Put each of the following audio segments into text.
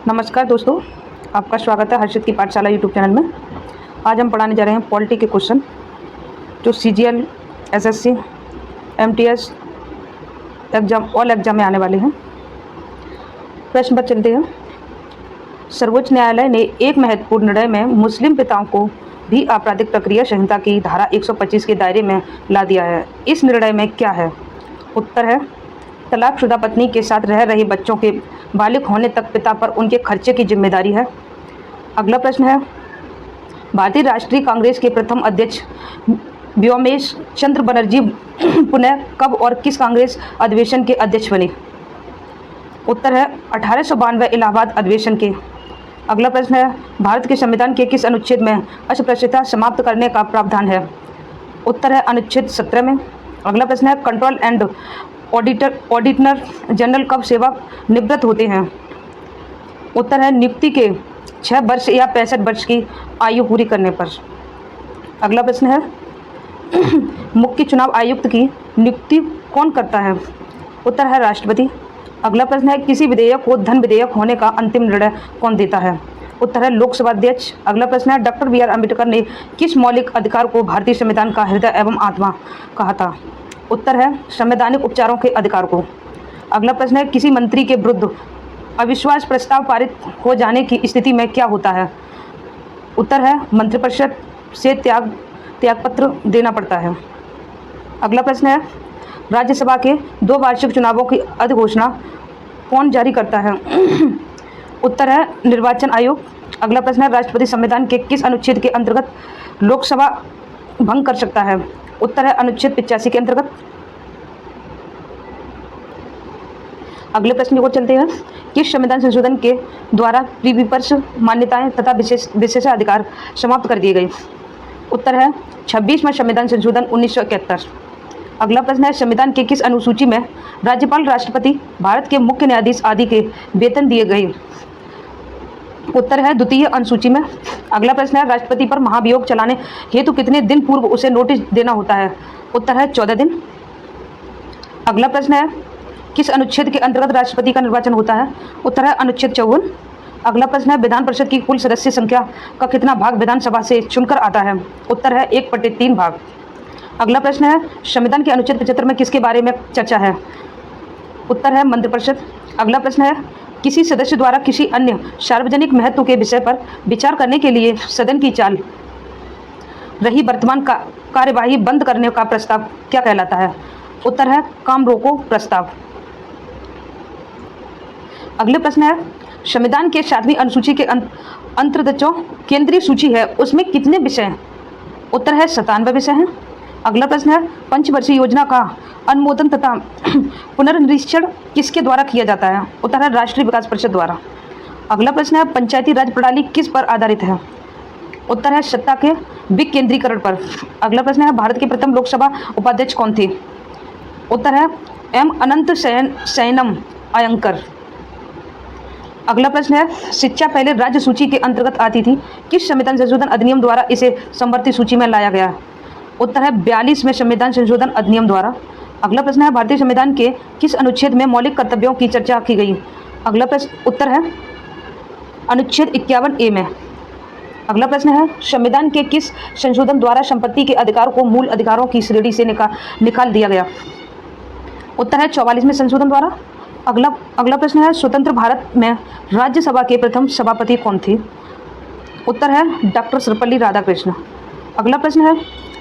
नमस्कार दोस्तों, आपका स्वागत है हर्षित की पाठशाला यूट्यूब चैनल में। आज हम पढ़ाने जा रहे हैं पॉलिटी के क्वेश्चन जो CGL, SSC, MTS exam all exam में आने वाले हैं। प्रश्न पर चलते हैं। सर्वोच्च न्यायालय ने एक महत्वपूर्ण निर्णय में मुस्लिम पिताओं को भी आपराधिक प्रक्रिया संहिता की धारा 125 के दायरे में ला दिया है। इस निर्णय में क्या है? उत्तर है तलाकशुदा पत्नी के साथ रह रहे बच्चों के बालिग होने तक पिता पर उनके खर्चे की जिम्मेदारी है। अगला प्रश्न है भारतीय राष्ट्रीय कांग्रेस के प्रथम अध्यक्ष व्योमेश चंद्र बनर्जी पुनः कब और किस कांग्रेस अधिवेशन के अध्यक्ष बने? उत्तर है 1892 इलाहाबाद अधिवेशन के। अगला प्रश्न है भारत के संविधान के किस अनुच्छेद में अस्पृश्यता समाप्त करने का प्रावधान है? उत्तर है अनुच्छेद 17 में। अगला प्रश्न है कंट्रोल एंड ऑडिटर जनरल कब सेवा निवृत्त होते हैं? उत्तर है नियुक्ति के 6 वर्ष या 65 वर्ष की आयु पूरी करने पर। अगला प्रश्न है मुख्य चुनाव आयुक्त की नियुक्ति कौन करता है? उत्तर है राष्ट्रपति। अगला प्रश्न है किसी विधेयक को धन विधेयक होने का अंतिम निर्णय कौन देता है? उत्तर है लोकसभा अध्यक्ष। अगला प्रश्न है डॉक्टर बी आर अम्बेडकर ने किस मौलिक अधिकार को भारतीय संविधान का हृदय एवं आत्मा कहा था? उत्तर है संवैधानिक उपचारों के अधिकार को। अगला प्रश्न है किसी मंत्री के विरुद्ध अविश्वास प्रस्ताव पारित हो जाने की स्थिति में क्या होता है? उत्तर है मंत्रिपरिषद से त्यागपत्र देना पड़ता है। अगला प्रश्न है राज्यसभा के 2 वार्षिक चुनावों की अधिघोषणा कौन जारी करता है? उत्तर है निर्वाचन आयोग। अगला प्रश्न है राष्ट्रपति संविधान के किस अनुच्छेद के अंतर्गत लोकसभा भंग कर सकता है? उत्तर है अनुच्छेद 85 के अंतर्गत। अगले प्रश्न की ओर चलते हैं किस संविधान संशोधन के द्वारा प्रीविपर्स मान्यताएं तथा विशेषाधिकार समाप्त कर दिए गए? उत्तर है 26वां संविधान संशोधन 1971। अगला प्रश्न है संविधान के किस अनुसूची में राज्यपाल, राष्ट्रपति, भारत के मुख्य न्यायाधीश आदि के वेतन दिए गए? उत्तर है द्वितीय अनुसूची में। अगला प्रश्न है राष्ट्रपति पर महाभियोग चलाने हेतु कितने दिन पूर्व उसे नोटिस देना होता है? उत्तर है 14 दिन। अगला प्रश्न है किस अनुच्छेद के अंतर्गत राष्ट्रपति का निर्वाचन होता है? उत्तर है अनुच्छेद 54। अगला प्रश्न है विधान परिषद की कुल सदस्य संख्या का कितना भाग विधानसभा से चुनकर आता है? उत्तर है 1/3 भाग। अगला प्रश्न है संविधान के अनुच्छेद 75 में किसके बारे में चर्चा है? उत्तर है मंत्रिपरिषद। अगला प्रश्न है किसी सदस्य द्वारा किसी अन्य सार्वजनिक महत्व के विषय पर विचार करने के लिए सदन की चाल रही वर्तमान कार्यवाही बंद करने का प्रस्ताव क्या कहलाता है? उत्तर है काम रोको प्रस्ताव। अगले प्रश्न है संविधान के 7वीं अनुसूची के अंतर्गत जो केंद्रीय सूची है उसमें कितने विषय हैं? उत्तर है 97 विषय हैं। अगला प्रश्न है पंचवर्षीय योजना का अनुमोदन तथा पुनर्निरीक्षण किसके द्वारा किया जाता है? उत्तर है राष्ट्रीय विकास परिषद द्वारा। अगला प्रश्न है पंचायती राज प्रणाली किस पर आधारित है? उत्तर है सत्ता के विकेंद्रीकरण पर। अगला प्रश्न है भारत के प्रथम लोकसभा उपाध्यक्ष कौन थे? उत्तर है एम अनंत शयनम अयंकर। अगला प्रश्न है शिक्षा पहले राज्य सूची के अंतर्गत आती थी, किस संविधान संशोधन अधिनियम द्वारा इसे समवर्ती सूची में लाया गया? उत्तर है 42वें संविधान संशोधन अधिनियम द्वारा। अगला प्रश्न है भारतीय संविधान के किस अनुच्छेद में मौलिक कर्तव्यों की चर्चा की गई? अगला प्रश्न उत्तर है अनुच्छेद 51A में। अगला प्रश्न है संविधान के किस संशोधन द्वारा संपत्ति के अधिकार को मूल अधिकारों की श्रेणी से निकाल दिया गया? उत्तर है 44वें संशोधन द्वारा। अगला प्रश्न है स्वतंत्र भारत में राज्यसभा के प्रथम सभापति कौन थे? उत्तर है डॉक्टर सर्वपल्ली राधाकृष्ण। अगला प्रश्न है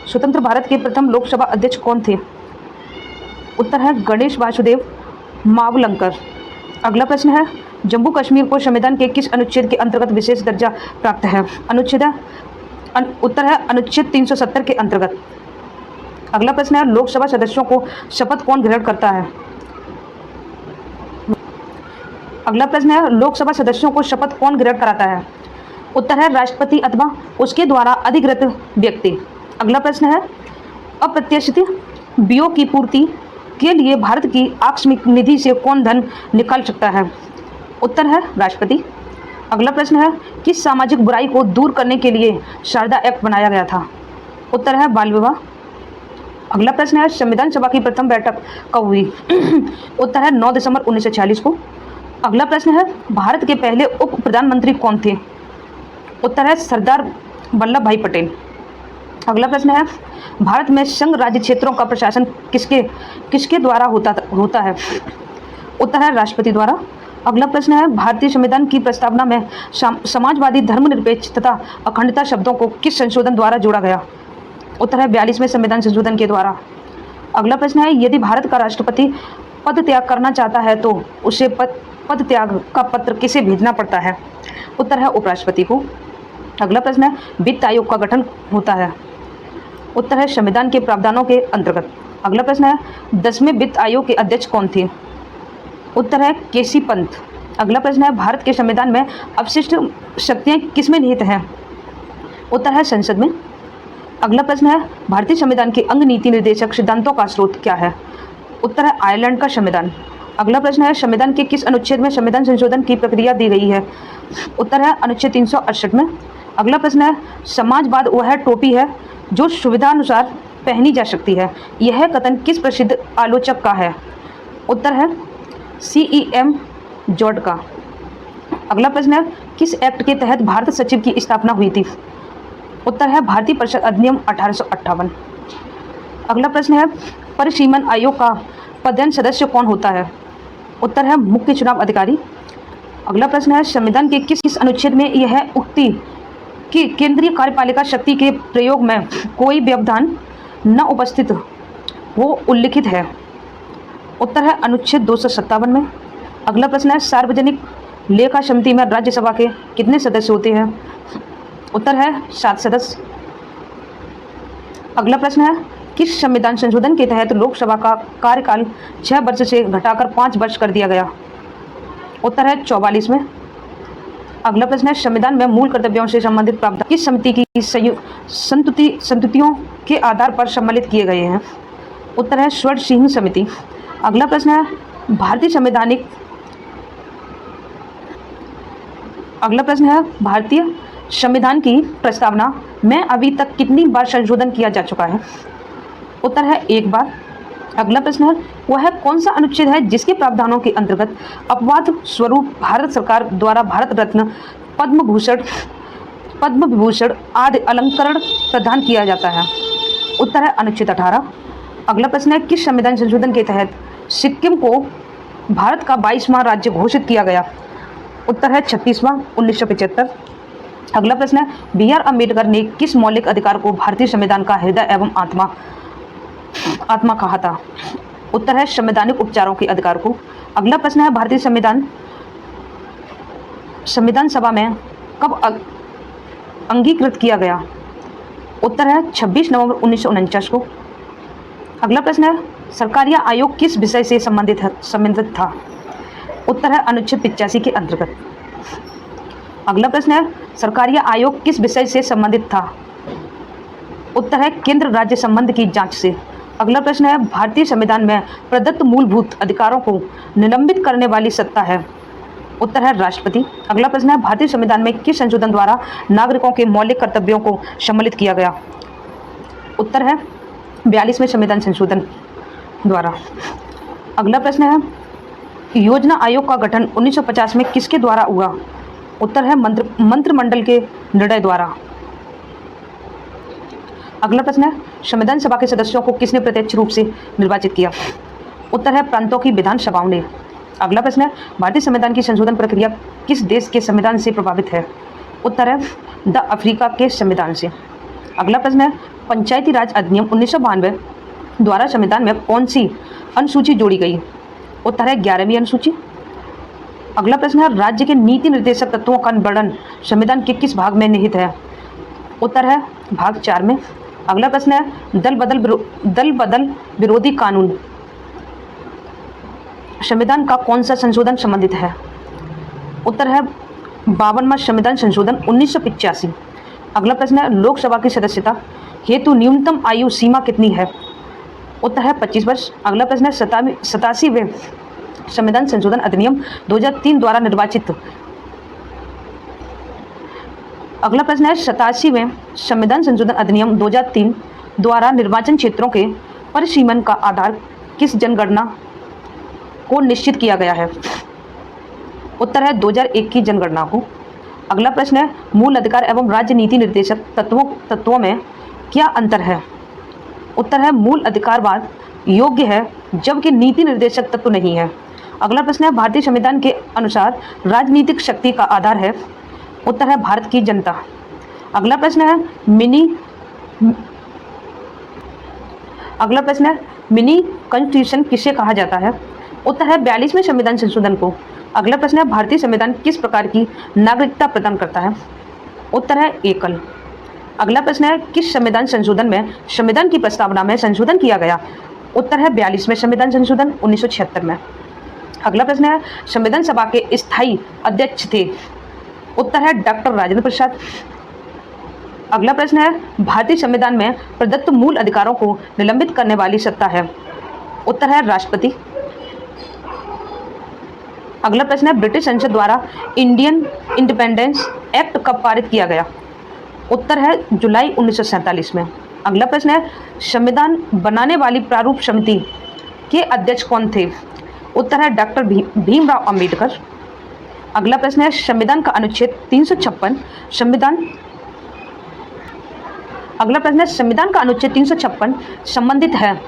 स्वतंत्र भारत के प्रथम लोकसभा अध्यक्ष कौन थे? उत्तर है गणेश वासुदेव मावलंकर। अगला प्रश्न है जम्मू कश्मीर को संविधान के किस अनुच्छेद के अंतर्गत विशेष दर्जा प्राप्त है? उत्तर है अनुच्छेद 370 के अंतर्गत। अगला प्रश्न है लोकसभा सदस्यों को शपथ कौन ग्रहण करता है? अगला प्रश्न है लोकसभा सदस्यों को शपथ कौन ग्रहण कराता है? उत्तर है राष्ट्रपति अथवा उसके द्वारा अधिकृत व्यक्ति। अगला प्रश्न है अप्रत्याशित व्ययों की पूर्ति के लिए भारत की आकस्मिक निधि से कौन धन निकाल सकता है? उत्तर है राष्ट्रपति। अगला प्रश्न है किस सामाजिक बुराई को दूर करने के लिए शारदा एक्ट बनाया गया था? उत्तर है बाल विवाह। अगला प्रश्न है संविधान सभा की प्रथम बैठक कब हुई? उत्तर है 9 दिसंबर 1946 को। अगला प्रश्न है, भारत के पहले उप प्रधानमंत्री कौन थे? उत्तर है सरदार वल्लभ भाई पटेल। अगला प्रश्न है, भारत में संघ राज्य क्षेत्रों का प्रशासन किसके द्वारा होता है? उत्तर है राष्ट्रपति द्वारा। अगला प्रश्न है, भारतीय संविधान की प्रस्तावना में समाजवादी, धर्मनिरपेक्ष तथा अखंडता शब्दों को किस संशोधन द्वारा जोड़ा गया? उत्तर है 42वें संविधान संशोधन के द्वारा। अगला प्रश्न है, यदि भारत का राष्ट्रपति पद त्याग करना चाहता है तो उसे पद त्याग का पत्र किसे भेजना पड़ता है? उत्तर है उपराष्ट्रपति को। अगला प्रश्न है, वित्त आयोग का गठन होता है? उत्तर है संविधान के प्रावधानों के अंतर्गत। अगला प्रश्न है, 10वें वित्त आयोग के अध्यक्ष कौन थे? उत्तर है केसी पंत। अगला प्रश्न है, भारत के संविधान में अवशिष्ट शक्तियां किसमें निहित हैं? उत्तर है संसद में। अगला प्रश्न है, भारतीय संविधान के अंग नीति निर्देशक सिद्धांतों का स्रोत क्या है? उत्तर है आयरलैंड का संविधान। अगला प्रश्न है, संविधान के किस अनुच्छेद में संविधान संशोधन की प्रक्रिया दी गई है? उत्तर है अनुच्छेद 368 में। अगला प्रश्न है, समाजवाद वह टोपी है जो सुविधानुसार पहनी जा सकती है, यह कथन किस प्रसिद्ध आलोचक का है? उत्तर है CEM जॉर्ज का। अगला प्रश्न है, किस एक्ट के तहत भारत सचिव की स्थापना हुई थी? उत्तर है भारतीय परिषद अधिनियम 1858। अगला प्रश्न है, परिसीमन आयोग का पदेन सदस्य कौन होता है? उत्तर है मुख्य चुनाव अधिकारी। अगला प्रश्न है, संविधान के किस अनुच्छेद में यह उक्ति कि केंद्रीय कार्यपालिका शक्ति के प्रयोग में कोई व्यवधान न उपस्थित हो उल्लिखित है? उत्तर है अनुच्छेद 257 में। अगला प्रश्न है, सार्वजनिक लेखा समिति में राज्यसभा के कितने सदस्य होते हैं? उत्तर है 7 सदस्य। अगला प्रश्न है, किस संविधान संशोधन के तहत लोकसभा का कार्यकाल 6 वर्ष से घटाकर 5 वर्ष कर दिया गया? उत्तर है 44 में। अगला प्रश्न है, संविधान में मूल कर्तव्यों से संबंधित प्रावधान किस समिति की संतुतियों के आधार पर सम्मिलित किए गए हैं? उत्तर है स्वर्ण सिंह समिति। अगला प्रश्न है, भारतीय संविधान की प्रस्तावना में अभी तक कितनी बार संशोधन किया जा चुका है? उत्तर है 1 बार। अगला प्रश्न है, वह कौन सा अनुच्छेद है जिसके प्रावधानों के अंतर्गत अपवाद स्वरूप भारत सरकार द्वारा भारत रत्न, पद्म विभूषण आदि अलंकरण प्रदान किया जाता है? उत्तर है अनुच्छेद 18। अगला प्रश्न है, किस संविधान संशोधन के तहत सिक्किम को भारत का 22वां राज्य घोषित किया गया? उत्तर है 36वां 1975। अगला प्रश्न है, BR अम्बेडकर ने किस मौलिक अधिकार को भारतीय संविधान का हृदय एवं आत्मा कहा था? उत्तर है संवैधानिक उपचारों के अधिकार को। अगला प्रश्न है, भारतीय संविधान सभा में कब अंगीकृत किया गया? उत्तर है 26 नवंबर 1949 को। अगला प्रश्न है, सरकारिया आयोग किस विषय से संबंधित था? उत्तर है अनुच्छेद 85 के अंतर्गत। अगला प्रश्न है, सरकारिया आयोग किस विषय से संबंधित था? उत्तर है केंद्र राज्य संबंध की जांच से। अगला प्रश्न है, भारतीय संविधान में प्रदत्त मूलभूत अधिकारों को निलंबित करने वाली सत्ता है? उत्तर है राष्ट्रपति। अगला प्रश्न है, भारतीय संविधान में किस संशोधन द्वारा नागरिकों के मौलिक कर्तव्यों को सम्मिलित किया गया? उत्तर है 42वें संविधान संशोधन द्वारा। अगला प्रश्न है, योजना आयोग का गठन 1950 में किसके द्वारा हुआ? उत्तर है मंत्रिमंडल के निर्णय द्वारा। अगला प्रश्न है, संविधान सभा के सदस्यों को किसने प्रत्यक्ष रूप से निर्वाचित किया? उत्तर है प्रांतों की विधानसभाओं ने। अगला प्रश्न है, भारतीय संविधान की संशोधन प्रक्रिया किस देश के संविधान से प्रभावित है? उत्तर है द अफ्रीका के संविधान से। अगला प्रश्न है, पंचायती राज अधिनियम 1992 द्वारा संविधान में कौन सी अनुसूची जोड़ी गई? उत्तर है 11वीं अनुसूची। अगला प्रश्न है, राज्य के नीति निर्देशक तत्वों का वर्णन संविधान के किस भाग में निहित है? उत्तर है भाग 4 में। अगला प्रश्न है, दल बदल विरोधी कानून संविधान का कौन सा संशोधन संबंधित है? उत्तर है 52वां संविधान संशोधन 1985। अगला प्रश्न है, लोकसभा की सदस्यता हेतु न्यूनतम आयु सीमा कितनी है? उत्तर है 25 वर्ष। अगला प्रश्न है, 87वें संविधान संशोधन अधिनियम 2003 द्वारा निर्वाचित। अगला प्रश्न है, 87वें संविधान संशोधन अधिनियम 2003 द्वारा निर्वाचन क्षेत्रों के परिसीमन का आधार किस जनगणना को निश्चित किया गया है? उत्तर है 2001 की जनगणना को। अगला प्रश्न है मूल अधिकार एवं राज्य नीति निर्देशक तत्वों में क्या अंतर है? उत्तर है मूल अधिकारवाद योग्य है जबकि नीति निर्देशक तत्व नहीं है। अगला प्रश्न है भारतीय संविधान के अनुसार राजनीतिक शक्ति का आधार है। उत्तर है भारत की जनता। अगला प्रश्न है मिनी कॉन्स्टिट्यूशन किसे कहा जाता है? उत्तर है 42वें संविधान संशोधन को। अगला प्रश्न है भारतीय संविधान किस प्रकार की नागरिकता प्रदान करता है? उत्तर है एकल। अगला प्रश्न है किस संविधान संशोधन में संविधान की प्रस्तावना में संशोधन किया गया? उत्तर है 42वें संविधान संशोधन 1976 में। अगला प्रश्न है संविधान सभा के स्थायी अध्यक्ष थे? उत्तर है डॉक्टर राजेंद्र प्रसाद। अगला प्रश्न है भारतीय संविधान में प्रदत्त मूल अधिकारों को निलंबित करने वाली सत्ता है? उत्तर है राष्ट्रपति। अगला प्रश्न है ब्रिटिश संसद द्वारा इंडियन इंडिपेंडेंस एक्ट कब पारित किया गया? उत्तर है जुलाई 1947 में। अगला प्रश्न है संविधान बनाने वाली प्रारूप समिति के अध्यक्ष कौन थे? उत्तर है डॉक्टर भीमराव अंबेडकर। अगला प्रश्न है संविधान का अनुच्छेद 356 संबंधित है?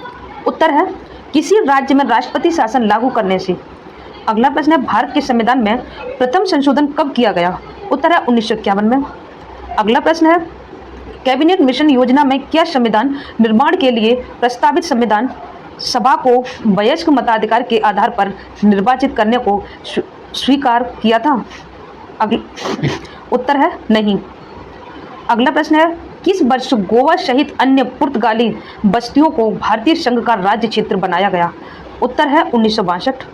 उत्तर है किसी राज्य में राष्ट्रपति शासन लागू करने से। अगला प्रश्न है भारत के संविधान में प्रथम संशोधन कब किया गया? उत्तर है 1951 में। अगला प्रश्न है कैबिनेट मिशन योजना में क्या संविधान निर्माण के लिए प्रस्तावित संविधान सभा को वयस्क मताधिकार के आधार पर निर्वाचित करने को स्वीकार किया था? उत्तर है नहीं। अगला प्रश्न है किस वर्ष गोवा सहित अन्य पुर्तगाली बस्तियों को भारतीय संघ का राज्य क्षेत्र बनाया गया? उत्तर है 1962।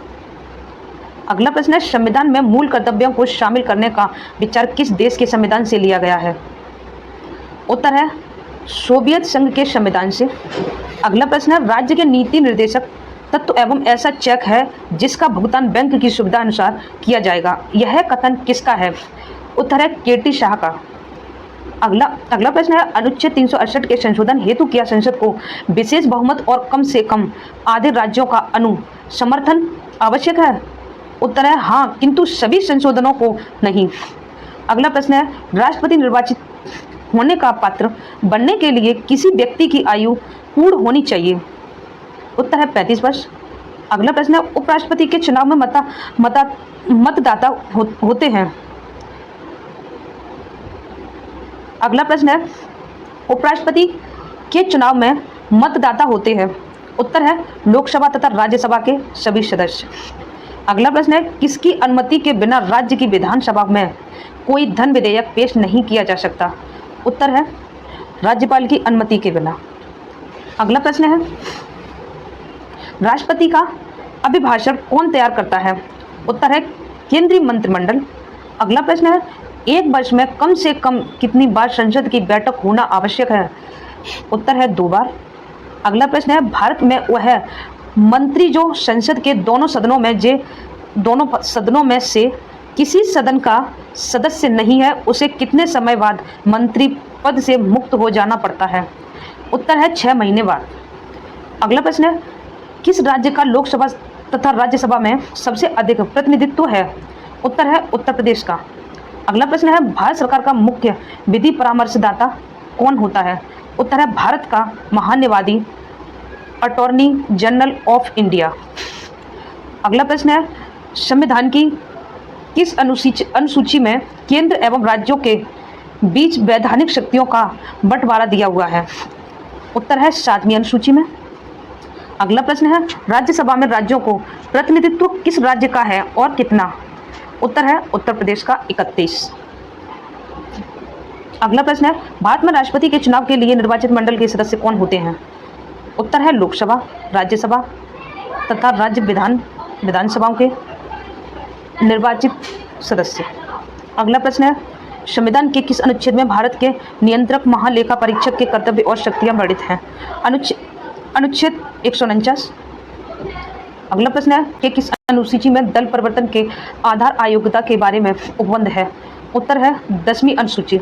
अगला प्रश्न है संविधान में मूल कर्तव्यों को शामिल करने का विचार किस देश के संविधान से लिया गया है? उत्तर है सोवियत संघ के संविधान से। अगला प्रश्न है राज्य के नीति निर्देशक तत्व एवं ऐसा चेक है जिसका भुगतान बैंक की सुविधा अनुसार किया जाएगा, यह कथन किसका है? उत्तर है केटी शाह का। अगला प्रश्न है अनुच्छेद 368 के संशोधन हेतु क्या संसद को विशेष बहुमत और कम से कम आधे राज्यों का समर्थन आवश्यक है? उत्तर है हाँ, किंतु सभी संशोधनों को नहीं। अगला प्रश्न है राष्ट्रपति निर्वाचित होने का पात्र बनने के लिए किसी व्यक्ति की आयु पूर्ण होनी चाहिए? उत्तर है 35 वर्ष। अगला प्रश्न है उपराष्ट्रपति के चुनाव में मतदाता होते हैं? अगला प्रश्न है उपराष्ट्रपति के चुनाव में मतदाता होते हैं? उत्तर है लोकसभा तथा राज्यसभा के सभी सदस्य। अगला प्रश्न है किसकी अनुमति के बिना राज्य की विधानसभा में कोई धन विधेयक पेश नहीं किया जा सकता? उत्तर है राज्यपाल की अनुमति के बिना। अगला प्रश्न है राष्ट्रपति का अभिभाषण कौन तैयार करता है? उत्तर है केंद्रीय मंत्रिमंडल। अगला प्रश्न है एक वर्ष में कम से कम कितनी बार संसद की बैठक होना आवश्यक है? उत्तर है 2 बार। अगला प्रश्न है भारत में वह मंत्री जो संसद के दोनों सदनों में से किसी सदन का सदस्य नहीं है उसे कितने समय बाद मंत्री पद से मुक्त हो जाना पड़ता है? उत्तर है 6 महीने बाद। अगला प्रश्न है किस राज्य का लोकसभा तथा राज्यसभा में सबसे अधिक प्रतिनिधित्व है? उत्तर है उत्तर प्रदेश का। अगला प्रश्न है भारत सरकार का मुख्य विधि परामर्शदाता कौन होता है? उत्तर है भारत का महान्यायवादी अटॉर्नी जनरल ऑफ इंडिया। अगला प्रश्न है संविधान की किस अनुसूची में केंद्र एवं राज्यों के बीच वैधानिक शक्तियों का बंटवारा दिया हुआ है? उत्तर है 7वीं अनुसूची में। अगला प्रश्न है राज्यसभा में राज्यों को प्रतिनिधित्व किस राज्य का है और कितना? उत्तर है उत्तर प्रदेश का 31। अगला प्रश्न है भारत में राष्ट्रपति के चुनाव के लिए निर्वाचित मंडल के सदस्य कौन होते हैं? उत्तर है लोकसभा, राज्यसभा तथा राज्य विधानसभाओं के निर्वाचित सदस्य। अगला प्रश्न है संविधान के किस अनुच्छेद में भारत के नियंत्रक महालेखा परीक्षक के कर्तव्य और शक्तियां वर्णित हैं? अनुच्छेद 149। अगला प्रश्न है कि किस अनुसूची में दल परिवर्तन के आधार अयोग्यता के बारे में उपबंध है? उत्तर है 10वीं अनुसूची।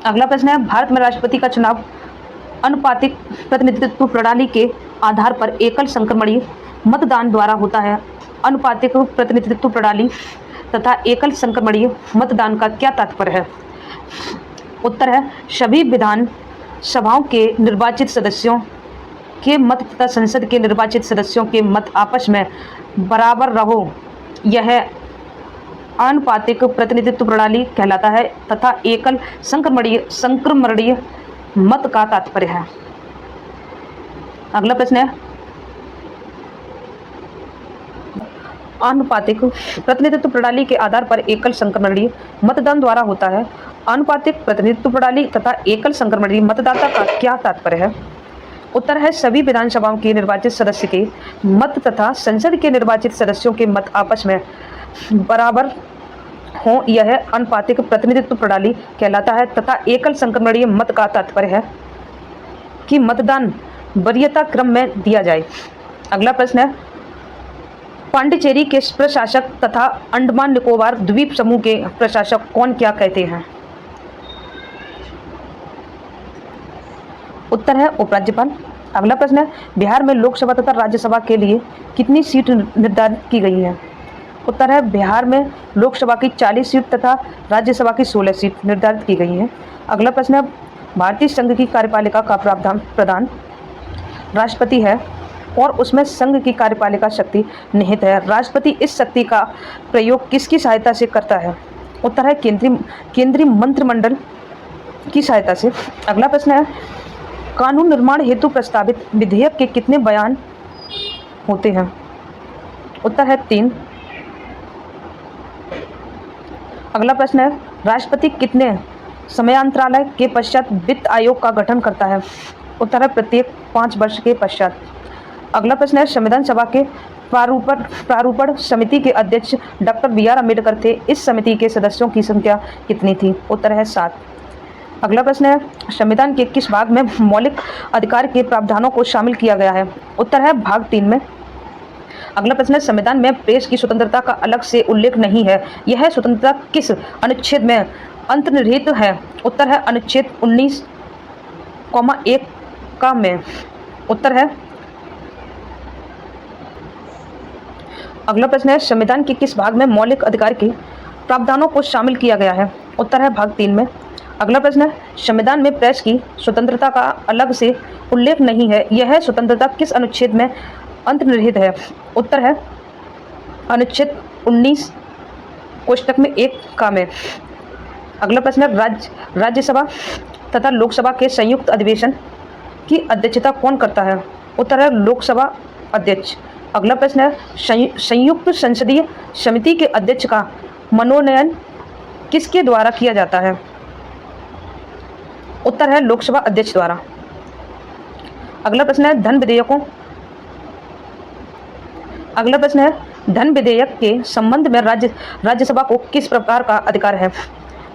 अगला प्रश्न है भारत में राष्ट्रपति का चुनाव अनुपातिक प्रतिनिधित्व प्रणाली के आधार पर एकल संक्रमणीय मतदान द्वारा होता है। अनुपातिक प्रतिनिधित्व प्रणाली तथा एकल संक्रमणीय मतदान का क्या तात्पर्य है? उत्तर है सभी विधान सभाओं के निर्वाचित सदस्यों के मत तथा संसद के निर्वाचित सदस्यों के मत आपस में बराबर रहो, यह आनुपातिक प्रतिनिधित्व प्रणाली कहलाता है तथा एकल संक्रमणीय मत का तात्पर्य है। अगला प्रश्न है आनुपातिक प्रतिनिधित्व प्रणाली के आधार पर एकल संक्रमणीय मतदान द्वारा होता है। आनुपातिक प्रतिनिधित्व प्रणाली तथा एकल संक्रमणीय मतदाता का क्या तात्पर्य है? उत्तर है सभी विधानसभाओं के निर्वाचित सदस्य के मत तथा संसद के निर्वाचित सदस्यों के मत आपस में बराबर हो, यह आनुपातिक प्रतिनिधित्व प्रणाली कहलाता है तथा एकल संक्रमणीय मत का तात्पर्य है कि मतदान वरीयता क्रम में दिया जाए। अगला प्रश्न है पांडिचेरी के प्रशासक तथा अंडमान निकोबार द्वीप समूह के प्रशासक कौन क्या कहते हैं? उत्तर है उपराज्यपाल। अगला प्रश्न है बिहार में लोकसभा तथा राज्यसभा के लिए कितनी सीट निर्धारित की गई है? उत्तर है बिहार में लोकसभा की 40 सीट तथा राज्यसभा की 16 सीट निर्धारित की गई हैं। अगला प्रश्न है भारतीय संघ की कार्यपालिका का प्रधान राष्ट्रपति है और उसमें संघ की कार्यपालिका शक्ति निहित है। राष्ट्रपति इस शक्ति का प्रयोग किसकी सहायता से करता है? उत्तर है केंद्रीय मंत्रिमंडल की सहायता से। अगला प्रश्न है कानून निर्माण हेतु प्रस्तावित विधेयक के कितने बयान होते हैं? उत्तर है 3। अगला प्रश्न है राष्ट्रपति कितने समयांतराल के पश्चात वित्त आयोग का गठन करता है? उत्तर है प्रत्येक 5 वर्ष के पश्चात। अगला प्रश्न है संविधान सभा के प्रारूपण समिति के अध्यक्ष डॉक्टर बी आर अम्बेडकर थे। इस समिति के सदस्यों की संख्या कितनी थी? उत्तर है 7। अगला प्रश्न है संविधान के किस भाग में मौलिक अधिकार के प्रावधानों को शामिल किया गया है? उत्तर है भाग 3 में। अगला प्रश्न है संविधान में प्रेस की स्वतंत्रता का अलग से उल्लेख नहीं है, यह स्वतंत्रता किस अनुच्छेद में अंतर्निहित है? उत्तर है अनुच्छेद 19(1) का में। उत्तर है अगला प्रश्न है संविधान के किस भाग में मौलिक अधिकार के प्रावधानों को शामिल किया गया है? उत्तर है भाग 3 में। अगला प्रश्न है संविधान में प्रेस की स्वतंत्रता का अलग से उल्लेख नहीं है, यह स्वतंत्रता किस अनुच्छेद में अंतर्निहित है? उत्तर है अनुच्छेद 19(1) का में। अगला प्रश्न है राज्यसभा तथा लोकसभा के संयुक्त अधिवेशन की अध्यक्षता कौन करता है? उत्तर है लोकसभा अध्यक्ष। अगला प्रश्न है संयुक्त संसदीय समिति के अध्यक्ष का मनोनयन किसके द्वारा किया जाता है? उत्तर है लोकसभा अध्यक्ष द्वारा। अगला प्रश्न है धन विधेयक के संबंध में राज्यसभा को किस प्रकार का अधिकार है?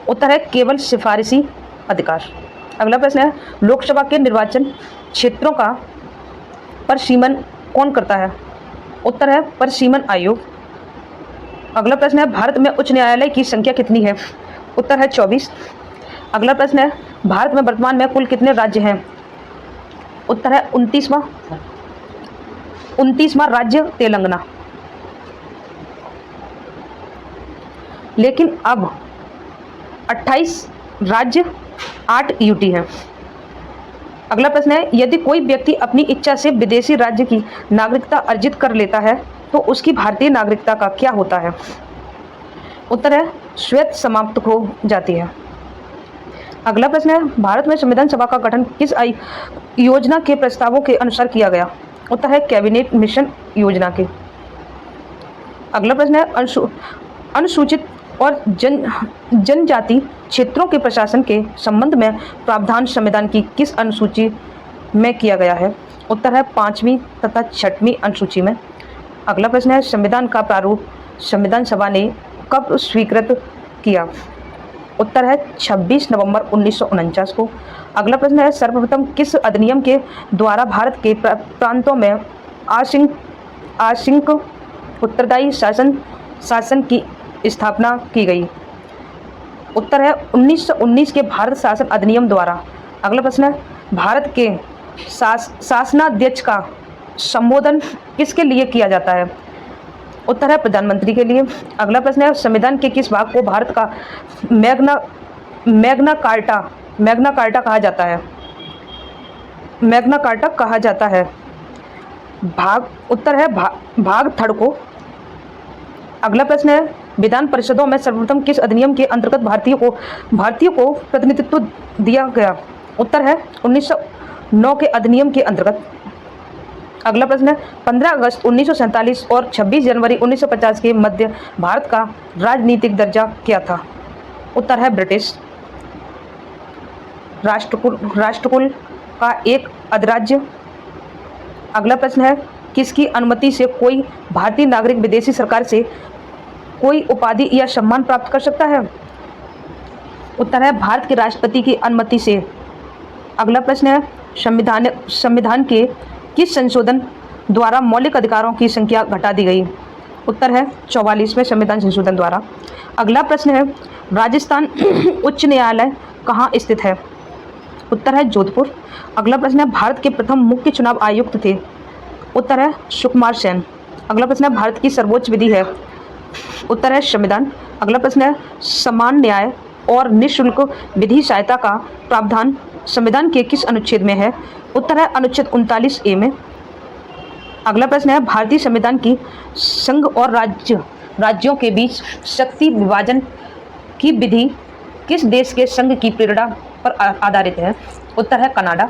उत्तर है केवल सिफारिशी अधिकार। अगला प्रश्न है लोकसभा के निर्वाचन क्षेत्रों का परिसीमन कौन करता है? उत्तर है परिसीमन आयोग। अगला प्रश्न है भारत में उच्च न्यायालय की संख्या कितनी है? उत्तर है 24। अगला प्रश्न है भारत में वर्तमान में कुल कितने राज्य हैं? उत्तर है 29वां राज्य तेलंगाना। लेकिन अब 28 राज्य 8 यूटी हैं। अगला प्रश्न है यदि कोई व्यक्ति अपनी इच्छा से विदेशी राज्य की नागरिकता अर्जित कर लेता है तो उसकी भारतीय नागरिकता का क्या होता है? उत्तर है स्वतः समाप्त हो जाती है। अगला प्रश्न है भारत में संविधान सभा का गठन किस योजना के प्रस्तावों के अनुसार किया गया? उत्तर है कैबिनेट मिशन योजना के। अगला प्रश्न है अनुसूचित और जनजाति क्षेत्रों के प्रशासन के संबंध में प्रावधान संविधान की किस अनुसूची में किया गया है? उत्तर है 5वीं तथा 6वीं अनुसूची में। अगला प्रश्न है संविधान का प्रारूप संविधान सभा ने कब स्वीकृत किया? उत्तर है 26 नवंबर 1949 को। अगला प्रश्न है सर्वप्रथम किस अधिनियम के द्वारा भारत के प्रांतों में आंशिक उत्तरदायी शासन की स्थापना की गई? उत्तर है 1919 के भारत शासन अधिनियम द्वारा। अगला प्रश्न है भारत के शासनाध्यक्ष का संबोधन किसके लिए किया जाता है? उत्तर है प्रधानमंत्री के लिए। अगला प्रश्न है संविधान के किस भाग को भारत का मैग्ना कार्टा कहा जाता है? मैग्ना कार्टा कहा जाता है। उत्तर है भाग थर्ड को। अगला प्रश्न है विधान परिषदों में सर्वप्रथम किस अधिनियम के अंतर्गत भारतीयों को प्रतिनिधित्व दिया गया? उत्तर है 1909 के अधिनियम के अंतर्गत। अगला प्रश्न है 15 अगस्त 1947 और 26 जनवरी 1950 के मध्य भारत का राजनीतिक दर्जा क्या था? उत्तर है ब्रिटिश। राष्ट्रकुल का एक अधिराज्य। अगला प्रश्न है किसकी अनुमति से कोई भारतीय नागरिक विदेशी सरकार से कोई उपाधि या सम्मान प्राप्त कर सकता है? उत्तर है भारत के राष्ट्रपति की अनुमति से। अगला प्रश्न है संविधान के किस संशोधन द्वारा मौलिक अधिकारों की संख्या घटा दी गई? उत्तर है 44वें संविधान संशोधन द्वारा। अगला प्रश्न है राजस्थान उच्च न्यायालय कहाँ स्थित है? उत्तर है जोधपुर। अगला प्रश्न है भारत के प्रथम मुख्य चुनाव आयुक्त थे? उत्तर है सुकुमार सेन। अगला प्रश्न है भारत की सर्वोच्च विधि है? उत्तर है संविधान। अगला प्रश्न है समान न्याय और निःशुल्क विधि सहायता का प्रावधान संविधान के किस अनुच्छेद में है? उत्तर है अनुच्छेद 39A में। अगला प्रश्न है भारतीय संविधान की संघ और राज्यों के बीच शक्ति विभाजन की विधि किस देश के संघ की प्रेरणा पर आधारित है? उत्तर है कनाडा।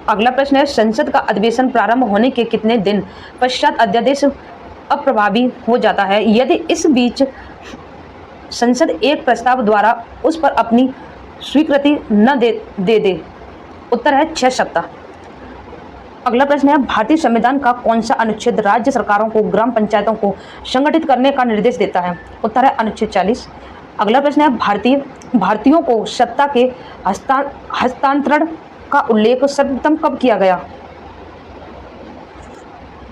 अगला प्रश्न है संसद का अधिवेशन प्रारंभ होने के कितने दिन पश्चात अध्यादेश अप्रभावी हो जाता है यदि इस बीच संसद एक प्रस्ताव द्वारा उस पर अपनी स्वीकृति न दे? उत्तर है 6 सप्ताह। अगला प्रश्न है भारतीय संविधान का कौन सा अनुच्छेद राज्य सरकारों को ग्राम पंचायतों को संगठित करने का निर्देश देता है? उत्तर है अनुच्छेद 40। अगला प्रश्न है भारतीयों को सत्ता के हस्तांतरण का उल्लेख सर्वप्रथम कब किया गया?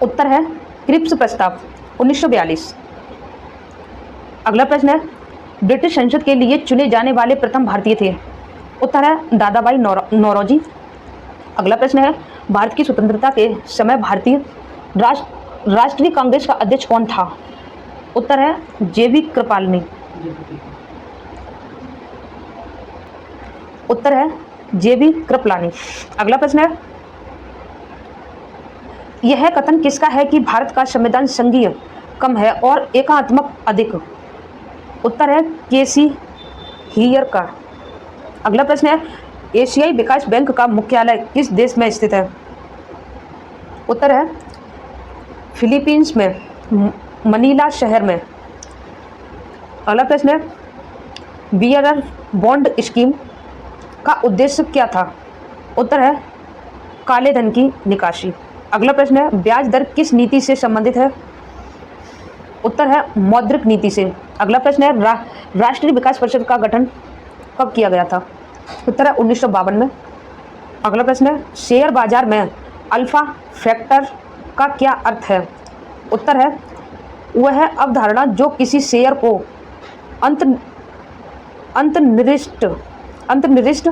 उत्तर है क्रिप्स प्रस्ताव 1942। अगला प्रश्न है ब्रिटिश संसद के लिए चुने जाने वाले प्रथम भारतीय थे? उत्तर है दादाभाई नौरोजी। अगला प्रश्न है भारत की स्वतंत्रता के समय भारतीय राष्ट्रीय कांग्रेस का अध्यक्ष कौन था? उत्तर है जेबी कृपलानी। उत्तर है जेबी कृपलानी। अगला प्रश्न है यह कथन किसका है कि भारत का संविधान संघीय कम है और एकात्मक अधिक? उत्तर है केसी हियर का। अगला प्रश्न है एशियाई विकास बैंक का मुख्यालय किस देश में स्थित है? उत्तर है फिलीपींस में मनीला शहर में। अगला प्रश्न है बियरर बॉन्ड स्कीम का उद्देश्य क्या था? उत्तर है काले धन की निकासी। अगला प्रश्न है ब्याज दर किस नीति से संबंधित है? उत्तर है मौद्रिक नीति से। अगला प्रश्न है राष्ट्रीय विकास परिषद का गठन कब किया गया था? उत्तर है 1952 में। अगला प्रश्न है शेयर बाजार में अल्फा फैक्टर का क्या अर्थ है? उत्तर है वह है अवधारणा जो किसी शेयर को अंतर्निहित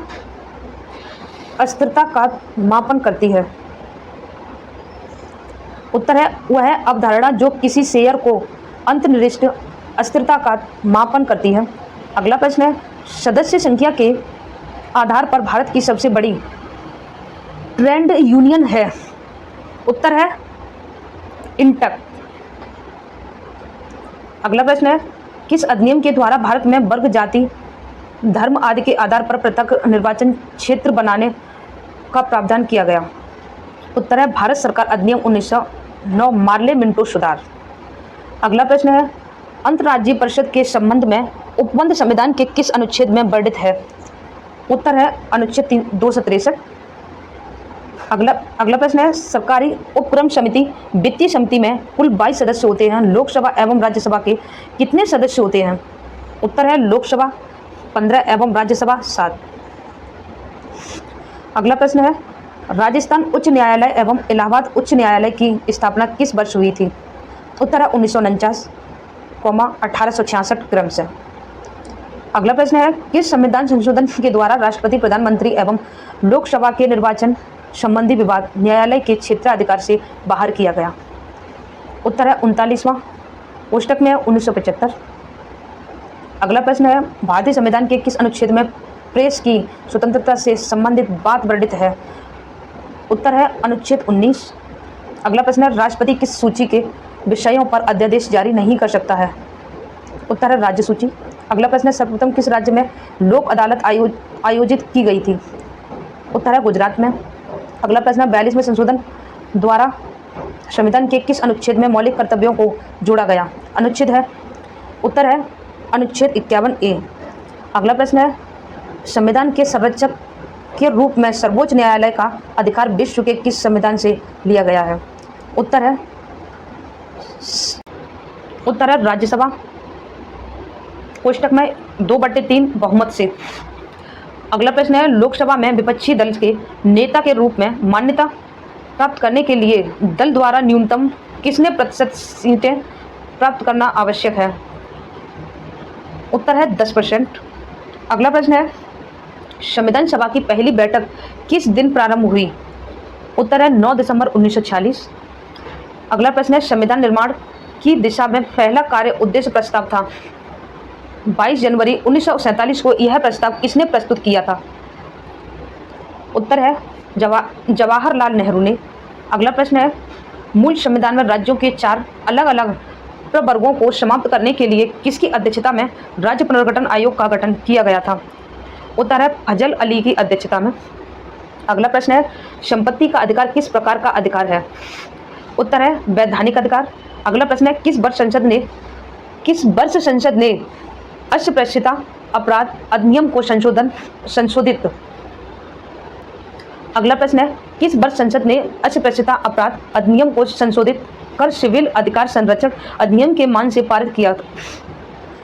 अस्थिरता का मापन करती है। उत्तर है वह है अवधारणा जो किसी शेयर को अंतर्निहित अस्थिरता का मापन करती है। अगला प्रश्न है सदस्य संख्या के आधार पर भारत की सबसे बड़ी ट्रेड यूनियन है? उत्तर है इंटक। अगला प्रश्न है किस अधिनियम के द्वारा भारत में वर्ग जाति धर्म आदि के आधार पर पृथक निर्वाचन क्षेत्र बनाने का प्रावधान किया गया? उत्तर है भारत सरकार अधिनियम 1909 मार्ले मिंटो सुधार। अगला प्रश्न है अंतर्राज्यीय परिषद के संबंध में उपबंध संविधान के किस अनुच्छेद में वर्णित है? उत्तर है अनुच्छेद 263। अगला प्रश्न है सरकारी उपक्रम समिति वित्तीय समिति में कुल 22 सदस्य होते हैं। लोकसभा एवं राज्यसभा के कितने सदस्य होते हैं? उत्तर है लोकसभा 15 एवं राज्यसभा 7। अगला प्रश्न है राजस्थान उच्च न्यायालय एवं इलाहाबाद उच्च न्यायालय की स्थापना किस वर्ष हुई थी? उत्तर है 1949, 1866 क्रम से। अगला प्रश्न है किस संविधान संशोधन के द्वारा राष्ट्रपति प्रधानमंत्री एवं लोकसभा के निर्वाचन संबंधी विवाद न्यायालय के क्षेत्राधिकार से बाहर किया गया? उत्तर है 39वां। कोष्टक में है 1975। अगला प्रश्न है भारतीय संविधान के किस अनुच्छेद में प्रेस की स्वतंत्रता से संबंधित बात वर्णित है? उत्तर है अनुच्छेद 19। अगला प्रश्न है राष्ट्रपति किस सूची के विषयों पर अध्यादेश जारी नहीं कर सकता है? उत्तर है राज्य सूची। अगला प्रश्न है सर्वप्रथम किस राज्य में लोक अदालत आयोजित की गई थी? उत्तर है गुजरात में। अगला प्रश्न है 42वें संशोधन द्वारा संविधान के किस अनुच्छेद में मौलिक कर्तव्यों को जोड़ा गया? अनुच्छेद है उत्तर है अनुच्छेद 51A। अगला प्रश्न है संविधान के संरक्षक के रूप में सर्वोच्च न्यायालय का अधिकार विश्व के किस संविधान से लिया गया है? उत्तर है राज्यसभा। कोष्टक में 2/3 बहुमत से। अगला प्रश्न है लोकसभा में विपक्षी दल के नेता के रूप में मान्यता प्राप्त करने के लिए दल द्वारा न्यूनतम कितने प्रतिशत सीटें प्राप्त करना आवश्यक है? उत्तर है 10%। अगला प्रश्न है संविधान सभा की पहली बैठक किस दिन प्रारंभ हुई? उत्तर है 9 दिसंबर 1946। अगला प्रश्न है संविधान निर्माण की दिशा में पहला कार्य उद्देश्य प्रस्ताव था? 22 जनवरी 1947 को यह प्रस्ताव किसने प्रस्तुत किया था? उत्तर है जवाहरलाल नेहरू ने। अगला प्रश्न है मूल संविधान में राज्यों के 4 अलग अलग प्रवर्गों को समाप्त करने के लिए किसकी अध्यक्षता में राज्य पुनर्गठन आयोग का गठन किया गया था? उत्तर है फजल अली की अध्यक्षता में। अगला प्रश्न है संपत्ति का अधिकार किस प्रकार का अधिकार है? उत्तर है वैधानिक अधिकार। अगला प्रश्न है किस वर्ष संसद ने अस्पृश्यता अपराध अधिनियम को संशोधित? अगला प्रश्न है किस वर्ष संसद ने अस्पृश्यता अपराध अधिनियम को संशोधित कर सिविल अधिकार संरक्षण अधिनियम के मान से पारित किया?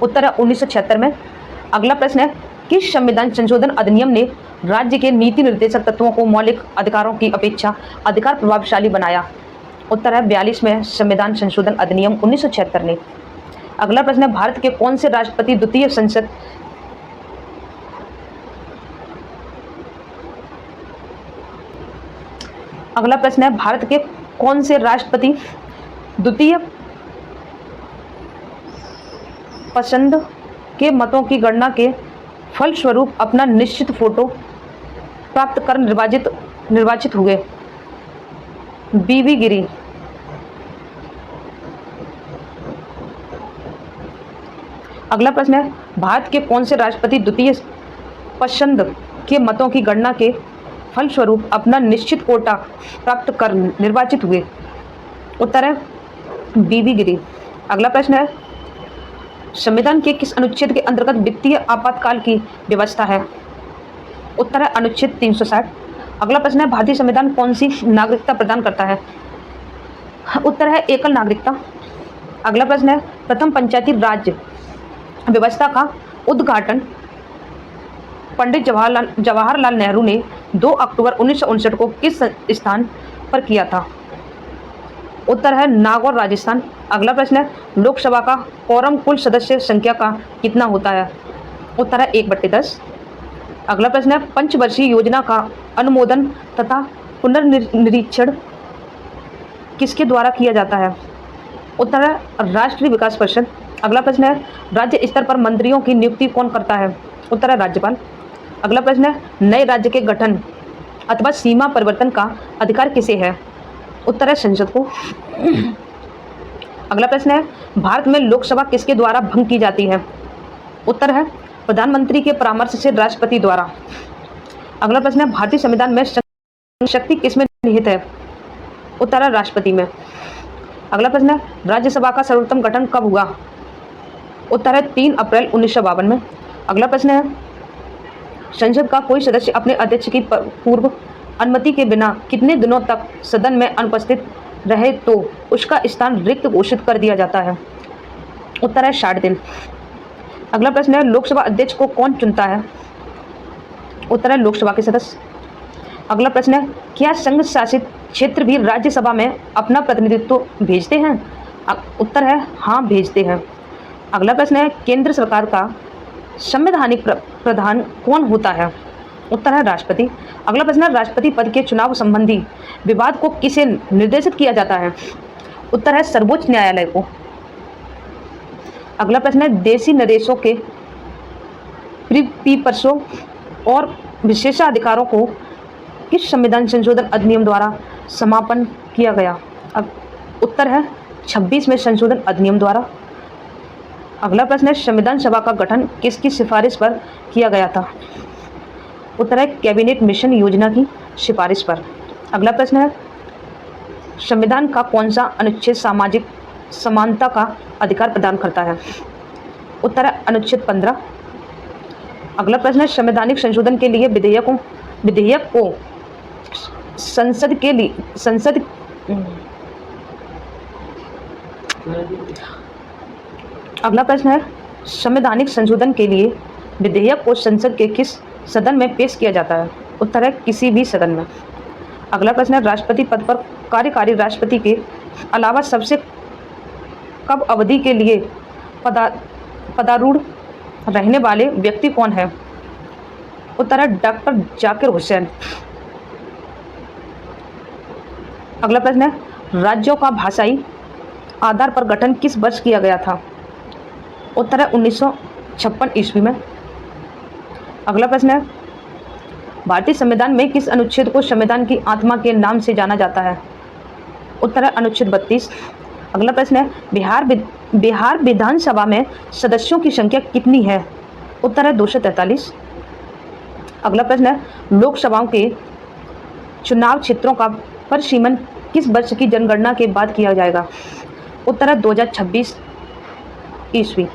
उत्तर है 1976 में। अगला प्रश्न है किस संविधान संशोधन अधिनियम ने राज्य के नीति निर्देशक तत्वों को मौलिक अधिकारों की अपेक्षा अधिकार प्रभावशाली बनाया? उत्तर है 42वें संविधान संशोधन अधिनियम 1976 ने। अगला प्रश्न है भारत के कौन से राष्ट्रपति द्वितीय संसद अगला प्रश्न है भारत के कौन से राष्ट्रपति द्वितीय पसंद के मतों की गणना के फलस्वरूप अपना निश्चित फोटो प्राप्त कर निर्वाचित हुए? बीवी गिरी। अगला प्रश्न है भारत के कौन से राष्ट्रपति द्वितीय पसंद के मतों की गणना के फलस्वरूप अपना निश्चित कोटा प्राप्त कर निर्वाचित हुए? उत्तर है बीवी गिरी। अगला प्रश्न है संविधान के किस अनुच्छेद के अंतर्गत वित्तीय आपातकाल की व्यवस्था है? उत्तर है अनुच्छेद 360। अगला प्रश्न है भारतीय संविधान कौन सी नागरिकता प्रदान करता है? उत्तर है एकल नागरिकता। अगला प्रश्न है प्रथम पंचायती राज व्यवस्था का उद्घाटन पंडित जवाहरलाल नेहरू ने 2 अक्टूबर 1959 को किस स्थान पर किया था? उत्तर है नागौर राजस्थान। अगला प्रश्न है लोकसभा का कोरम कुल सदस्य संख्या का कितना होता है? उत्तर है 1/10। अगला प्रश्न है पंचवर्षीय योजना का अनुमोदन तथा पुनर्निरीक्षण किसके द्वारा किया जाता है? उत्तर है राष्ट्रीय विकास परिषद। अगला प्रश्न है राज्य स्तर पर मंत्रियों की नियुक्ति कौन करता है? उत्तर है राज्यपाल। अगला प्रश्न है नए राज्य के गठन अथवा सीमा परिवर्तन का अधिकार किसे है? उत्तर है संसद को। अगला प्रश्न है भारत में लोकसभा किसके द्वारा भंग की जाती है? उत्तर है प्रधानमंत्री के परामर्श से राष्ट्रपति द्वारा। अगला प्रश्न है भारतीय संविधान में शक्ति किसमें निहित है? उत्तर है राष्ट्रपति में। अगला प्रश्न है राज्यसभा का सर्वोत्तम गठन कब हुआ? उत्तर है 3 अप्रैल 1952 में। अगला प्रश्न है संसद का कोई सदस्य अपने अध्यक्ष की पूर्व अनुमति के बिना कितने दिनों तक सदन में अनुपस्थित रहे तो उसका स्थान रिक्त घोषित कर दिया जाता है? उत्तर है 60 दिन। अगला प्रश्न है लोकसभा अध्यक्ष को कौन चुनता है? उत्तर है लोकसभा के सदस्य। अगला प्रश्न है क्या संघ शासित क्षेत्र भी राज्यसभा में अपना प्रतिनिधित्व भेजते हैं? उत्तर है हाँ, भेजते हैं। अगला प्रश्न है केंद्र सरकार का संवैधानिक प्रधान कौन होता है? उत्तर है राष्ट्रपति। अगला प्रश्न है राष्ट्रपति पद के चुनाव संबंधी विवाद को किसे निर्देशित किया जाता है? उत्तर है सर्वोच्च न्यायालय को। अगला प्रश्न है देशी नरेशों के प्रीपीपर्सों और विशेषाधिकारों को किस संविधान संशोधन अधिनियम द्वारा समापन किया गया? अब उत्तर है 26वें संशोधन अधिनियम द्वारा। अगला प्रश्न है संविधान सभा का गठन किसकी सिफारिश पर किया गया था? उत्तर है कैबिनेट मिशन योजना की सिफारिश पर। अगला प्रश्न है संविधान का कौन सा अनुच्छेद सामाजिक समानता का अधिकार प्रदान करता है? उत्तर है अनुच्छेद 15। अगला प्रश्न है संवैधानिक संशोधन के लिए विधेयक को अगला प्रश्न है संवैधानिक संशोधन के लिए विधेयक को संसद के किस सदन में पेश किया जाता है? उत्तर है किसी भी सदन में। अगला प्रश्न है राष्ट्रपति पद पर कार्यकारी राष्ट्रपति के अलावा सबसे कम अवधि के लिए पदारूढ़ रहने वाले व्यक्ति कौन है? उत्तर है डॉक्टर जाकिर हुसैन। अगला प्रश्न है राज्यों का भाषाई आधार पर गठन किस वर्ष किया गया था? उत्तर है 1956 ईस्वी में। अगला प्रश्न है भारतीय संविधान में किस अनुच्छेद को संविधान की आत्मा के नाम से जाना जाता है? उत्तर है अनुच्छेद 32। अगला प्रश्न है बिहार विधानसभा में सदस्यों की संख्या कितनी है? उत्तर है 243। अगला प्रश्न है लोकसभाओं के चुनाव क्षेत्रों का परिसीमन किस वर्ष की जनगणना के बाद किया जाएगा? उत्तर है 2026 ईस्वी।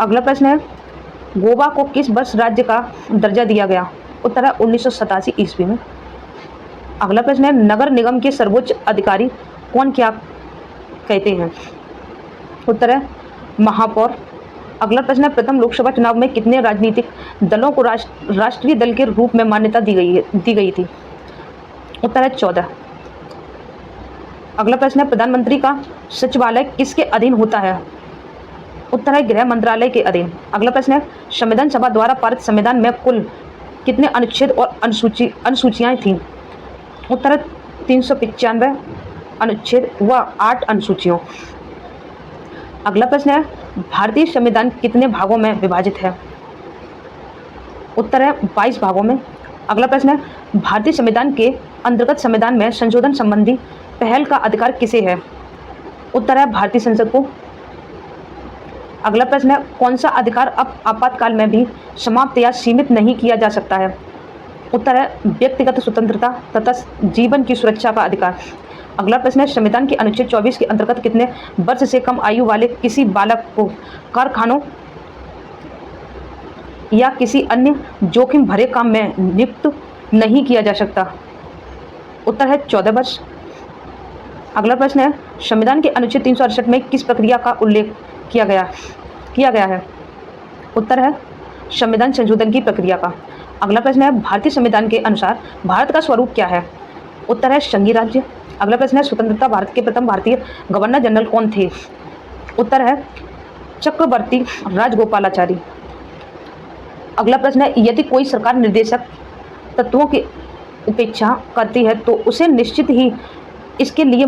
अगला प्रश्न है गोवा को किस वर्ष राज्य का दर्जा दिया गया? उत्तर है 1987 ईस्वी में। अगला प्रश्न है नगर निगम के सर्वोच्च अधिकारी कौन क्या कहते हैं? उत्तर है महापौर। अगला प्रश्न है प्रथम लोकसभा चुनाव में कितने राजनीतिक दलों को राष्ट्रीय दल के रूप में मान्यता दी गई थी? उत्तर है 14। अगला प्रश्न है प्रधानमंत्री का सचिवालय किसके अधीन होता है? उत्तर है गृह मंत्रालय के अधीन। अगला प्रश्न है संविधान सभा द्वारा पारित संविधान में कुल कितने अनुच्छेद और अनुसूचियां थीं? उत्तर है 395 अनुच्छेद व 8 अनुसूचियों। अगला प्रश्न है भारतीय संविधान कितने भागों में विभाजित है? उत्तर है 22 भागों में। अगला प्रश्न है भारतीय संविधान के अंतर्गत संविधान में संशोधन संबंधी पहल का अधिकार किसे है? उत्तर है भारतीय संसद को। अगला प्रश्न है कौन सा अधिकार अब आपातकाल में भी समाप्त या सीमित नहीं किया जा सकता है? उत्तर है व्यक्तिगत स्वतंत्रता तथा जीवन की सुरक्षा का अधिकार। अगला प्रश्न है संविधान के अनुच्छेद 24 के अंतर्गत कितने वर्ष से कम आयु वाले किसी बालक को कारखानों या किसी अन्य जोखिम भरे काम में नियुक्त नहीं किया जा सकता? उत्तर है 14 वर्ष। अगला प्रश्न है संविधान के अनुच्छेद 368 में किस प्रक्रिया का उल्लेख किया गया है? उत्तर है संविधान संशोधन की प्रक्रिया का। अगला प्रश्न है भारतीय संविधान के अनुसार भारत का स्वरूप क्या है? उत्तर है संघीय राज्य। अगला प्रश्न है स्वतंत्रता भारत के प्रथम भारतीय गवर्नर जनरल कौन थे? उत्तर है चक्रवर्ती राजगोपालाचारी। अगला प्रश्न है यदि कोई सरकार निर्देशक तत्वों की उपेक्षा करती है तो उसे निश्चित ही इसके लिए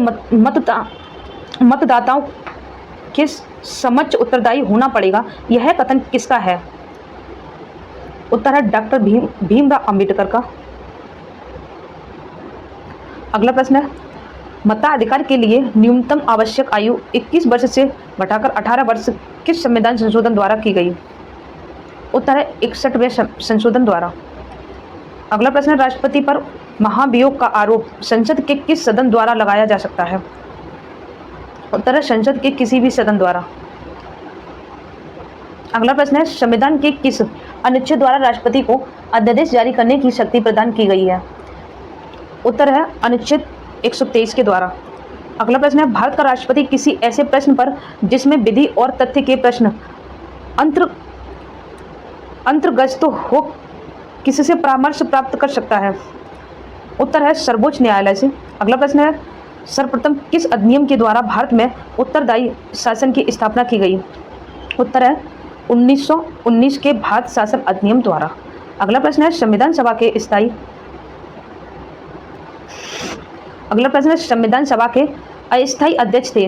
मतदाताओं के समक्ष उत्तरदायी होना पड़ेगा। यह कथन किसका है? उत्तर है डॉक्टर भीमराव अंबेडकर का। अगला प्रश्न है मताधिकार के लिए न्यूनतम आवश्यक आयु 21 वर्ष से घटाकर 18 वर्ष किस संविधान संशोधन द्वारा की गई? उत्तर है 61वें संशोधन द्वारा। अगला प्रश्न है राष्ट्रपति पर महाभियोग का आरोप संसद के किस सदन द्वारा लगाया जा सकता है? उत्तर है संसद के किसी भी सदन द्वारा। अगला प्रश्न है संविधान के किस अनुच्छेद द्वारा राष्ट्रपति को अध्यादेश जारी करने की शक्ति प्रदान की गई है? उत्तर है अनुच्छेद 123 के द्वारा। अगला प्रश्न है भारत का राष्ट्रपति किसी ऐसे प्रश्न पर जिसमें विधि और तथ्य के प्रश्न अंतर्गत हो किससे परामर्श प्राप्त कर सकता है? उत्तर है सर्वोच्च न्यायालय से। अगला प्रश्न है सर्वप्रथम किस अधिनियम के द्वारा भारत में उत्तरदायी शासन की स्थापना की गई? उत्तर है 1919 के भारत शासन अधिनियम द्वारा। अगला प्रश्न है संविधान सभा के स्थायी अगला प्रश्न है संविधान सभा के अस्थायी अध्यक्ष थे।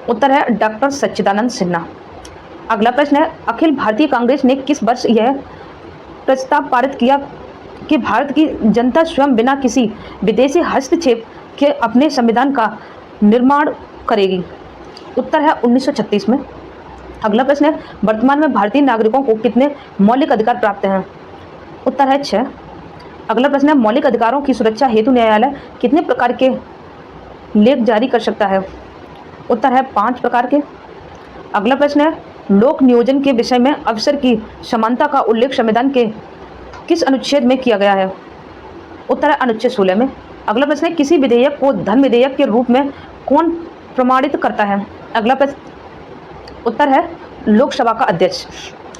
उत्तर है डॉक्टर सच्चिदानंद सिन्हा। अगला प्रश्न है अखिल भारतीय कांग्रेस ने किस वर्ष यह प्रस्ताव पारित किया कि भारत की जनता स्वयं बिना किसी विदेशी हस्तक्षेप के अपने संविधान का निर्माण करेगी? उत्तर है 1936 में। अगला प्रश्न है वर्तमान में भारतीय नागरिकों को कितने मौलिक अधिकार प्राप्त हैं? उत्तर है 6। अगला प्रश्न है मौलिक अधिकारों की सुरक्षा हेतु न्यायालय कितने प्रकार के लेख जारी कर सकता है? उत्तर है 5 प्रकार के। अगला प्रश्न है लोक नियोजन के विषय में अवसर की समानता का उल्लेख संविधान के किस अनुच्छेद में किया गया है? उत्तर है अनुच्छेद 16 में। अगला प्रश्न है किसी विधेयक को धन विधेयक के रूप में कौन प्रमाणित करता है? अगला प्रश्न उत्तर है लोकसभा का अध्यक्ष।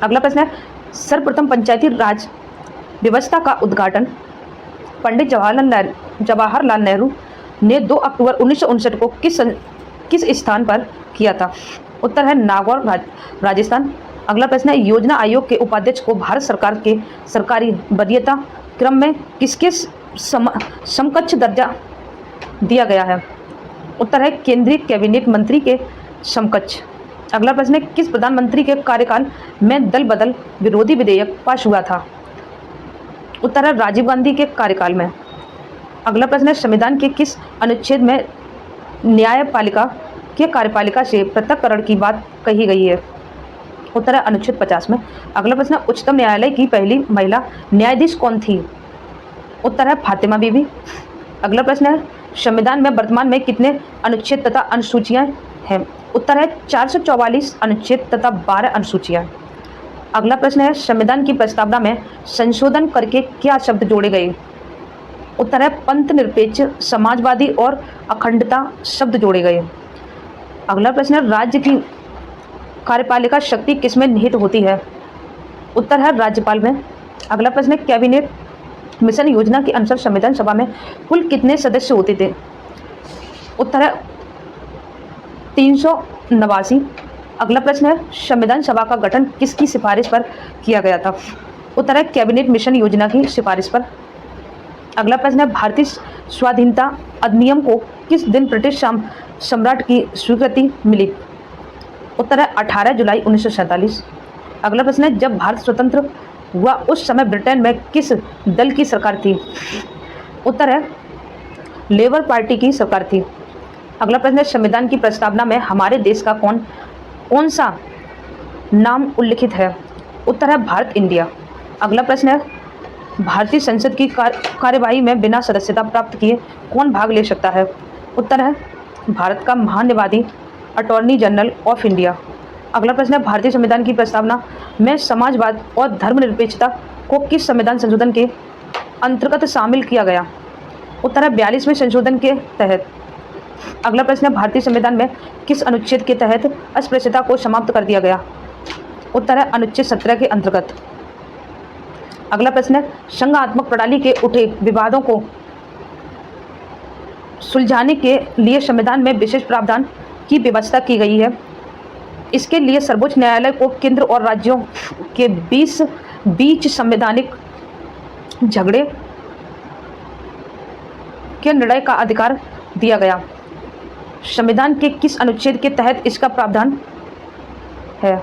अगला प्रश्न है सर्वप्रथम पंचायती राज व्यवस्था का उद्घाटन पंडित जवाहरलाल नेहरू ने 2 अक्टूबर 1959 को किस स्थान पर किया था? उत्तर है नागौर राजस्थान। अगला प्रश्न है योजना आयोग के उपाध्यक्ष को भारत सरकार के सरकारी वरीयता क्रम में किसके समकक्ष दर्जा दिया गया है? उत्तर है केंद्रीय कैबिनेट मंत्री के समकक्ष। अगला प्रश्न है किस प्रधानमंत्री के कार्यकाल में दल बदल विरोधी विधेयक पास हुआ था? उत्तर है राजीव गांधी के कार्यकाल में। अगला प्रश्न है संविधान के किस अनुच्छेद में न्यायपालिका के कार्यपालिका से पृथक्करण की बात कही गई है? उत्तर है अनुच्छेद 50 में। अगला प्रश्न है उच्चतम न्यायालय की पहली महिला न्यायाधीश कौन थी? उत्तर है फातिमा बीबी। अगला प्रश्न है संविधान में वर्तमान में कितने अनुच्छेद तथा अनुसूचियां हैं? उत्तर है 444 अनुच्छेद तथा 12 अनुसूचियां। अगला प्रश्न है संविधान की प्रस्तावना में संशोधन करके क्या शब्द जोड़े गए? उत्तर है पंथ निरपेक्ष, समाजवादी और अखंडता शब्द जोड़े गए। अगला प्रश्न है राज्य की कार्यपालिका शक्ति किसमें निहित होती है? उत्तर है राज्यपाल में। अगला प्रश्न है कैबिनेट मिशन योजना के अनुसार संविधान सभा में कुल कितने सदस्य होते थे? उत्तर है 389। अगला प्रश्न है संविधान सभा का गठन किसकी सिफारिश पर किया गया था? उत्तर है कैबिनेट मिशन योजना की सिफारिश पर। अगला प्रश्न है भारतीय स्वाधीनता अधिनियम को किस दिन ब्रिटिश सम्राट की स्वीकृति मिली? उत्तर है 18 जुलाई 1947। अगला प्रश्न है जब भारत स्वतंत्र हुआ उस समय ब्रिटेन में किस दल की सरकार थी? उत्तर है लेबर पार्टी की सरकार थी। अगला प्रश्न है संविधान की प्रस्तावना में हमारे देश का कौन सा नाम उल्लिखित है? उत्तर है भारत इंडिया। अगला प्रश्न है भारतीय संसद की कार्यवाही में बिना सदस्यता प्राप्त किए कौन भाग ले सकता है? उत्तर है भारत का महान्यायवादी अटॉर्नी जनरल ऑफ इंडिया। अगला प्रश्न है भारतीय संविधान की प्रस्तावना में समाजवाद और धर्मनिरपेक्षता को किस संविधान संशोधन के अंतर्गत शामिल किया गया? उत्तर है 42वें संशोधन के तहत। अगला प्रश्न है भारतीय संविधान में किस अनुच्छेद के तहत अस्पृश्यता को समाप्त कर दिया गया? उत्तर है अनुच्छेद 17 के अंतर्गत। अगला प्रश्न है संघात्मक प्रणाली के उठे विवादों को सुलझाने के लिए संविधान में विशेष प्रावधान की व्यवस्था की गई है। इसके लिए सर्वोच्च न्यायालय को केंद्र और राज्यों के बीच संवैधानिक झगड़े के निर्णय का अधिकार दिया गया। संविधान के किस अनुच्छेद के तहत इसका प्रावधान है?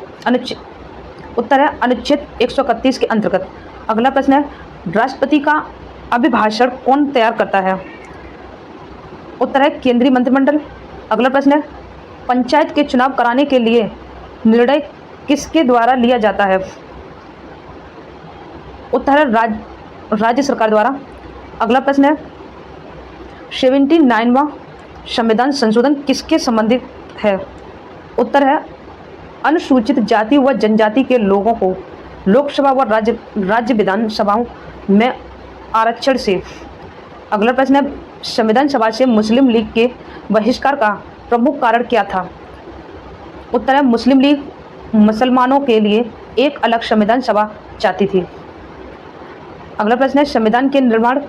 उत्तर है अनुच्छेद 131 के अंतर्गत। अगला प्रश्न है राष्ट्रपति का अभिभाषण कौन तैयार करता है? उत्तर है केंद्रीय मंत्रिमंडल। अगला प्रश्न है पंचायत के चुनाव कराने के लिए निर्णय किसके द्वारा लिया जाता है? उत्तर है राज्य सरकार द्वारा। अगला प्रश्न है 79वां संविधान संशोधन किसके संबंधित है? उत्तर है अनुसूचित जाति व जनजाति के लोगों को लोकसभा व राज्य विधानसभाओं में आरक्षण से। अगला प्रश्न है संविधान सभा से मुस्लिम लीग के बहिष्कार का प्रमुख कारण क्या था? उत्तर है मुस्लिम लीग मुसलमानों के लिए एक अलग संविधान सभा चाहती थी। अगला प्रश्न है संविधान के निर्माण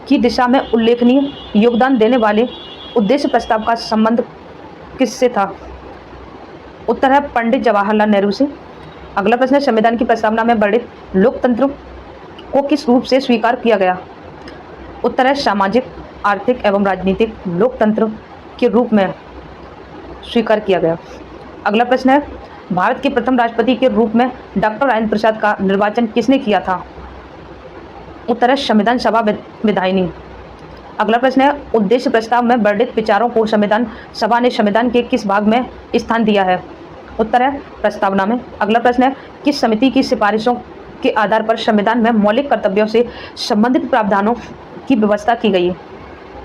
की दिशा में उल्लेखनीय योगदान देने वाले उद्देश्य प्रस्ताव का संबंध किससे था? उत्तर है पंडित जवाहरलाल नेहरू से। अगला प्रश्न है संविधान की प्रस्तावना में वर्णित लोकतंत्र को किस रूप से स्वीकार किया गया? उत्तर है सामाजिक। आर्थिक एवं राजनीतिक लोकतंत्र के रूप में स्वीकार किया गया। अगला प्रश्न है, भारत के प्रथम राष्ट्रपति के रूप में डॉक्टर राजेंद्र प्रसाद का निर्वाचन किसने किया था? उत्तर है संविधान सभा विधायिनी। अगला प्रश्न है, उद्देश्य प्रस्ताव में वर्णित विचारों को संविधान सभा ने संविधान के किस भाग में स्थान दिया है? उत्तर है प्रस्तावना में। अगला प्रश्न है, किस समिति की सिफारिशों के आधार पर संविधान में मौलिक कर्तव्यों से संबंधित प्रावधानों की व्यवस्था की गई?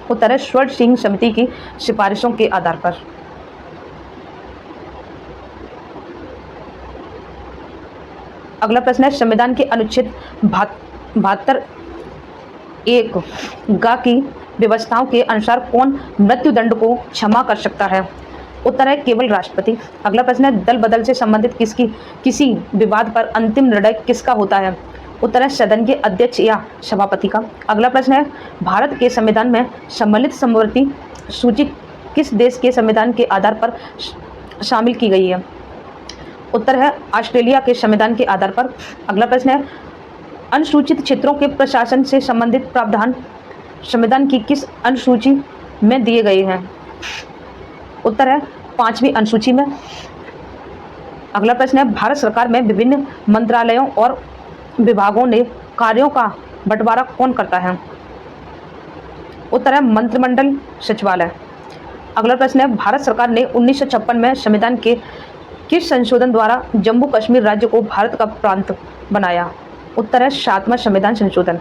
उत्तर है स्वर्ण सिंह समिति की सिफारिशों के आधार पर। अगला प्रश्न है, संविधान के अनुच्छेद 72(1) की व्यवस्थाओं के अनुसार कौन मृत्युदंड को क्षमा कर सकता है? उत्तर है केवल राष्ट्रपति। अगला प्रश्न है, दल बदल से संबंधित किसी विवाद पर अंतिम निर्णय किसका होता है? उत्तर है सदन के अध्यक्ष या सभापति का। अगला प्रश्न है, भारत के संविधान में सम्मिलित समवर्ती सूची किस देश के संविधान के आधार पर शामिल की गई है? उत्तर है ऑस्ट्रेलिया के संविधान के आधार पर। अगला प्रश्न है, अनुसूचित क्षेत्रों के प्रशासन से संबंधित प्रावधान संविधान की किस अनुसूची में दिए गए हैं? उत्तर है 5वीं अनुसूची में। अगला प्रश्न है, भारत सरकार में विभिन्न मंत्रालयों और विभागों ने कार्यों का बंटवारा कौन करता है? उत्तर है मंत्रिमंडल सचिवालय। अगला प्रश्न है, भारत सरकार ने 1956 में संविधान के किस संशोधन द्वारा जम्मू कश्मीर राज्य को भारत का प्रांत बनाया? उत्तर है 7वां संविधान संशोधन।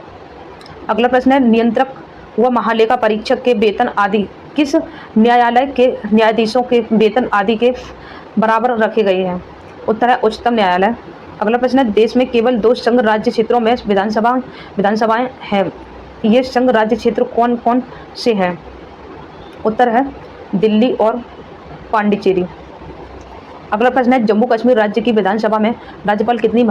अगला प्रश्न है, नियंत्रक व महालेखा परीक्षक के वेतन आदि किस न्यायालय के न्यायाधीशों के वेतन आदि के बराबर रखे गए हैं? उत्तर है उच्चतम न्यायालय। अगला प्रश्न है, देश में केवल 2 संघ राज्य क्षेत्रों में विधानसभाएं हैं। ये संघ राज्य क्षेत्र कौन कौन से हैं? उत्तर है दिल्ली और पांडिचेरी। अगला प्रश्न है, जम्मू कश्मीर राज्य की विधानसभा में राज्यपाल कितनी